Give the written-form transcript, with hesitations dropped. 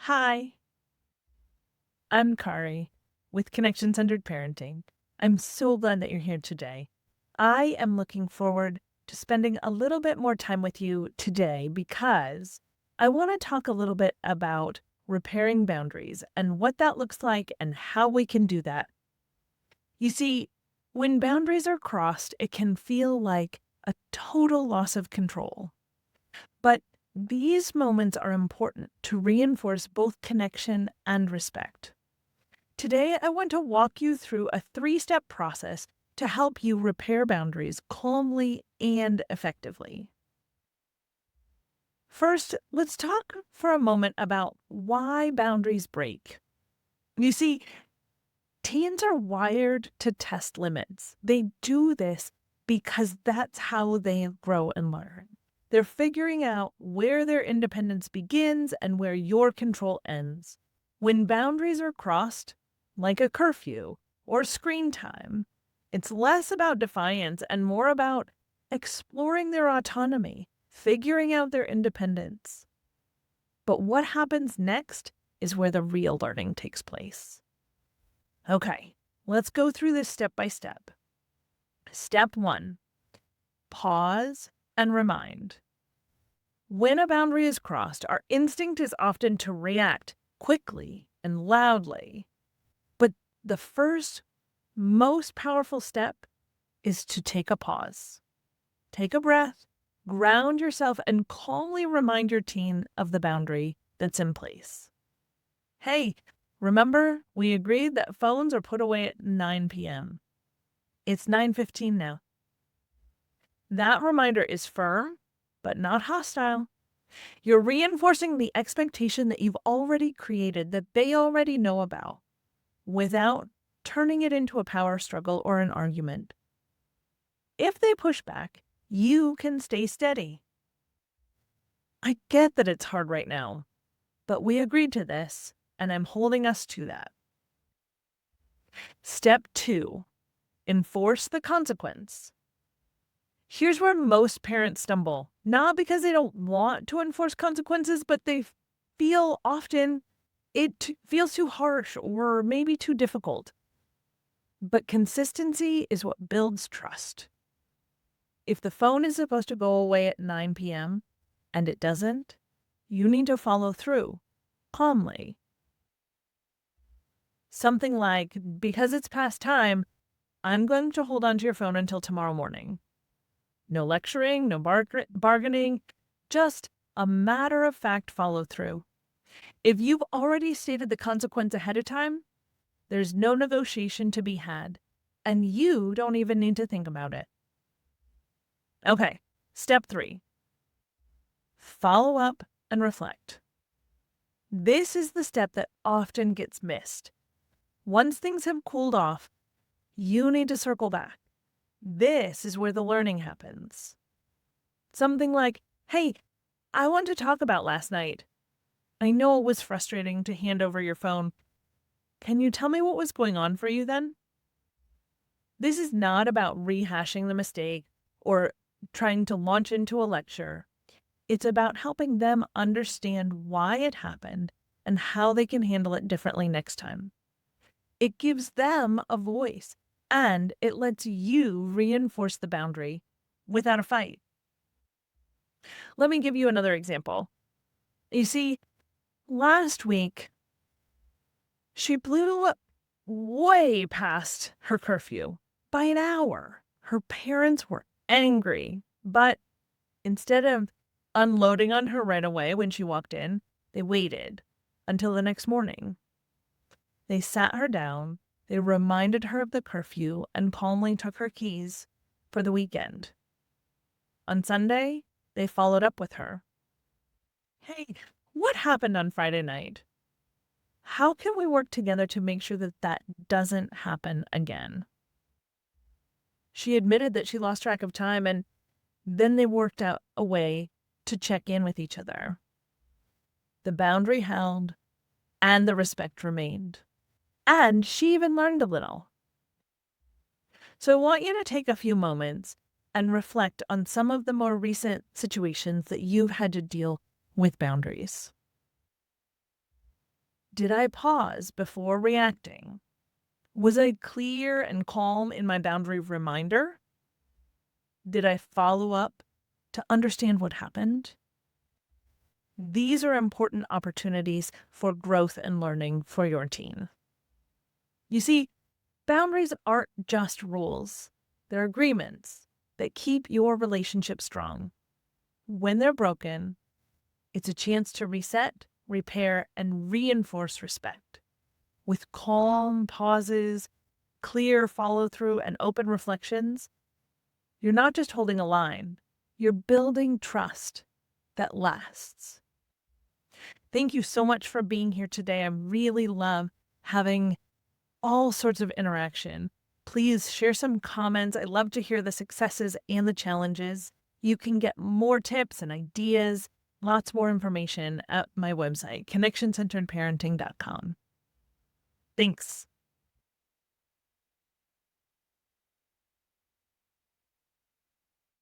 Hi, I'm Kari with Connection Centered Parenting. I'm so glad that you're here today. I am looking forward to spending a little bit more time with you today because I want to talk a little bit about repairing boundaries and what that looks like and how we can do that. You see, when boundaries are crossed, it can feel like a total loss of control. But these moments are important to reinforce both connection and respect. Today, I want to walk you through a 3-step process to help you repair boundaries calmly and effectively. First, let's talk for a moment about why boundaries break. You see, teens are wired to test limits. They do this because that's how they grow and learn. They're figuring out where their independence begins and where your control ends. When boundaries are crossed, like a curfew or screen time, it's less about defiance and more about exploring their autonomy, figuring out their independence. But what happens next is where the real learning takes place. Okay, let's go through this step by step. Step 1, pause and remind. When a boundary is crossed, our instinct is often to react quickly and loudly. But the first, most powerful step is to take a pause. Take a breath, ground yourself, and calmly remind your teen of the boundary that's in place. Hey, remember we agreed that phones are put away at 9 p.m. It's 9:15 now. That reminder is firm, but not hostile. You're reinforcing the expectation that you've already created, that they already know about, without turning it into a power struggle or an argument. If they push back, you can stay steady. I get that it's hard right now, but we agreed to this, and I'm holding us to that. Step 2, enforce the consequence. Here's where most parents stumble, not because they don't want to enforce consequences, but they feel often it feels too harsh or maybe too difficult. But consistency is what builds trust. If the phone is supposed to go away at 9 p.m. and it doesn't, you need to follow through calmly. Something like, because it's past time, I'm going to hold on to your phone until tomorrow morning. No lecturing, no bargaining, just a matter-of-fact follow-through. If you've already stated the consequence ahead of time, there's no negotiation to be had, and you don't even need to think about it. Okay, step 3. Follow up and reflect. This is the step that often gets missed. Once things have cooled off, you need to circle back. This is where the learning happens. Something like, hey, I want to talk about last night. I know it was frustrating to hand over your phone. Can you tell me what was going on for you then? This is not about rehashing the mistake or trying to launch into a lecture. It's about helping them understand why it happened and how they can handle it differently next time. It gives them a voice, and it lets you reinforce the boundary without a fight. Let me give you another example. You see, last week, she blew way past her curfew by an hour. Her parents were angry, but instead of unloading on her right away when she walked in, they waited until the next morning. They sat her down, they reminded her of the curfew, and calmly took her keys for the weekend. On Sunday, they followed up with her. Hey, what happened on Friday night? How can we work together to make sure that that doesn't happen again? She admitted that she lost track of time, and then they worked out a way to check in with each other. The boundary held, and the respect remained. And she even learned a little. So I want you to take a few moments and reflect on some of the more recent situations that you've had to deal with boundaries. Did I pause before reacting? Was I clear and calm in my boundary reminder? Did I follow up to understand what happened? These are important opportunities for growth and learning for your teen. You see, boundaries aren't just rules, they're agreements that keep your relationship strong. When they're broken, it's a chance to reset, repair, and reinforce respect. With calm pauses, clear follow through, and open reflections, you're not just holding a line, you're building trust that lasts. Thank you so much for being here today. I really love having all sorts of interaction. Please share some comments. I love to hear the successes and the challenges. You can get more tips and ideas, lots more information at my website, connectioncenteredparenting.com. Thanks.